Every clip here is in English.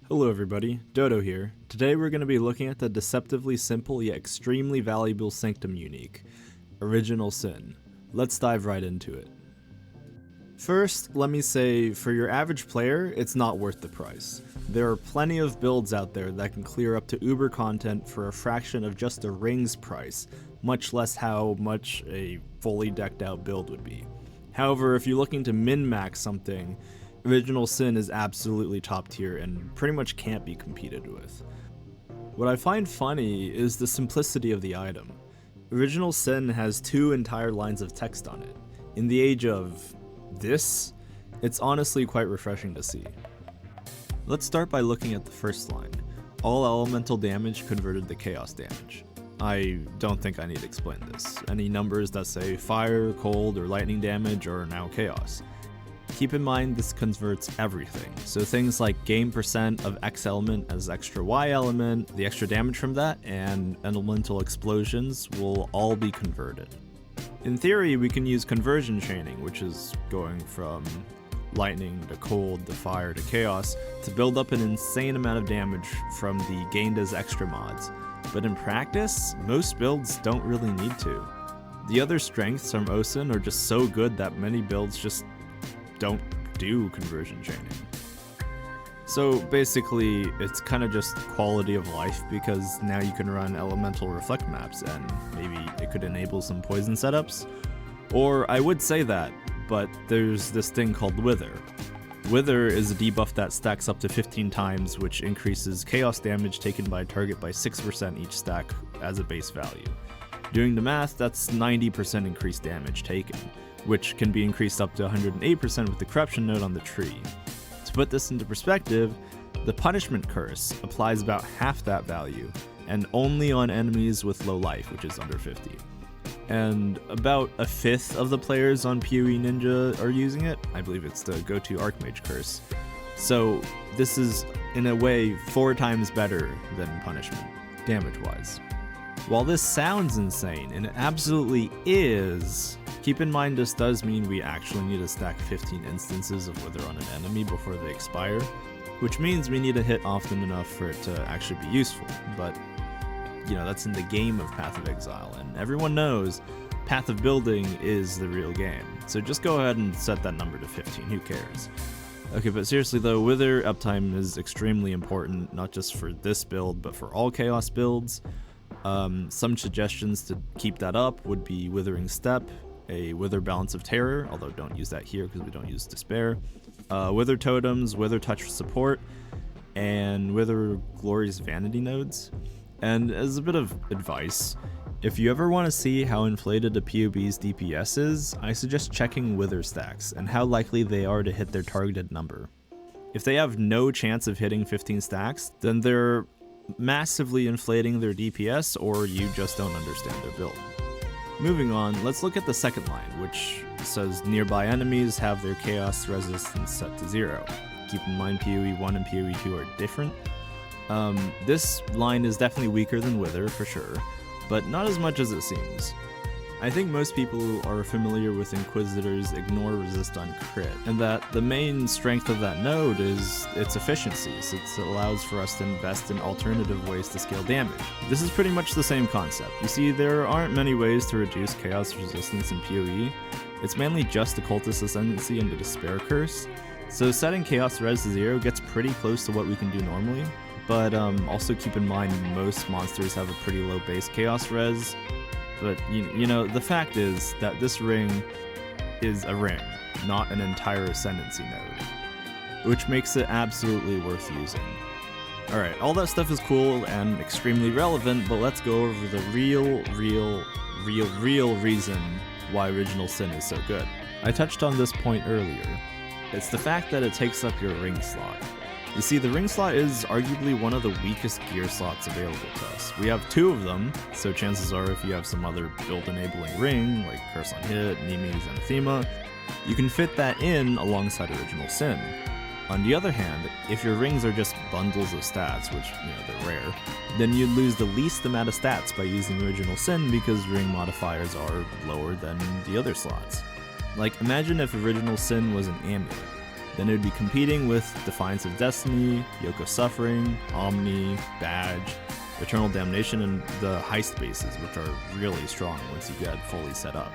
Hello everybody, Dodo here. Today we're going to be looking at the deceptively simple yet extremely valuable Sanctum unique, Original Sin. Let's dive right into it. First, let me say, for your average player, it's not worth the price. There are plenty of builds out there that can clear up to uber content for a fraction of just a ring's price, much less how much a fully decked out build would be. However, if you're looking to min-max something, Original Sin is absolutely top tier and pretty much can't be competed with. What I find funny is the simplicity of the item. Original Sin has 2 entire lines of text on it. In the age of this, it's honestly quite refreshing to see. Let's start by looking at the first line. All elemental damage converted to chaos damage. I don't think I need to explain this. Any numbers that say fire, cold, or lightning damage are now chaos. Keep in mind this converts everything, so things like gain percent of X element as extra Y element, the extra damage from that, and elemental explosions will all be converted. In theory, we can use conversion chaining, which is going from lightning to cold to fire to chaos, to build up an insane amount of damage from the gained as extra mods, but in practice, most builds don't really need to. The other strengths from OSIN are just so good that many builds just don't do conversion chaining. So basically, it's kind of just quality of life because now you can run elemental reflect maps and maybe it could enable some poison setups. Or I would say that, but there's this thing called Wither. Wither is a debuff that stacks up to 15 times, which increases chaos damage taken by a target by 6% each stack as a base value. Doing the math, that's 90% increased damage taken, which can be increased up to 108% with the corruption node on the tree. To put this into perspective, the punishment curse applies about half that value, and only on enemies with low life, which is under 50. And about a fifth of the players on PoE Ninja are using it. I believe it's the go-to Archmage curse. So this is, in a way, 4 times better than punishment, damage-wise. While this sounds insane, and it absolutely is, keep in mind this does mean we actually need to stack 15 instances of Wither on an enemy before they expire, which means we need to hit often enough for it to actually be useful, but you know, that's in the game of Path of Exile, and everyone knows Path of Building is the real game, so just go ahead and set that number to 15, who cares? Okay, but seriously though, Wither uptime is extremely important, not just for this build, but for all Chaos builds. Some suggestions to keep that up would be Withering Step, a Wither Balance of Terror, although don't use that here because we don't use Despair, Wither Totems, Wither Touch for support, and Wither Glory's Vanity nodes. And as a bit of advice, if you ever want to see how inflated a PoB's DPS is, I suggest checking Wither stacks and how likely they are to hit their targeted number. If they have no chance of hitting 15 stacks, then they're massively inflating their DPS, or you just don't understand their build. Moving on, let's look at the second line, which says nearby enemies have their chaos resistance set to 0. Keep in mind PoE 1 and PoE 2 are different. This line is definitely weaker than Wither for sure, but not as much as it seems. I think most people are familiar with Inquisitor's ignore resist on crit, and that the main strength of that node is its efficiency, since it allows for us to invest in alternative ways to scale damage. This is pretty much the same concept. You see, there aren't many ways to reduce chaos resistance in PoE. It's mainly just the Cultist Ascendancy and the Despair Curse, so setting chaos res to 0 gets pretty close to what we can do normally, but also keep in mind most monsters have a pretty low base chaos res. But, you know, the fact is that this ring is a ring, not an entire Ascendancy node, which makes it absolutely worth using. Alright, all that stuff is cool and extremely relevant, but let's go over the real reason why Original Sin is so good. I touched on this point earlier. It's the fact that it takes up your ring slot. You see, the ring slot is arguably one of the weakest gear slots available to us. We have 2 of them, so chances are if you have some other build-enabling ring, like Curse on Hit, Nemi's Anathema, you can fit that in alongside Original Sin. On the other hand, if your rings are just bundles of stats, which, you know, they're rare, then you'd lose the least amount of stats by using Original Sin because ring modifiers are lower than the other slots. Like, imagine if Original Sin was an amulet. then it would be competing with Defiance of Destiny, Yoke of Suffering, Omni, Badge, Eternal Damnation, and the heist bases, which are really strong once you get fully set up.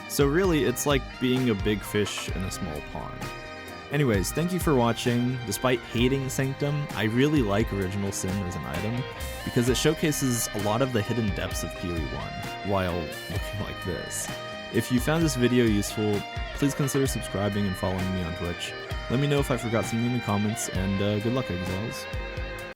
So really, it's like being a big fish in a small pond. Anyways, thank you for watching. Despite hating Sanctum, I really like Original Sin as an item, because it showcases a lot of the hidden depths of PoE 1, while looking like this. If you found this video useful, please consider subscribing and following me on Twitch. Let me know if I forgot something in the comments, and good luck, Exiles.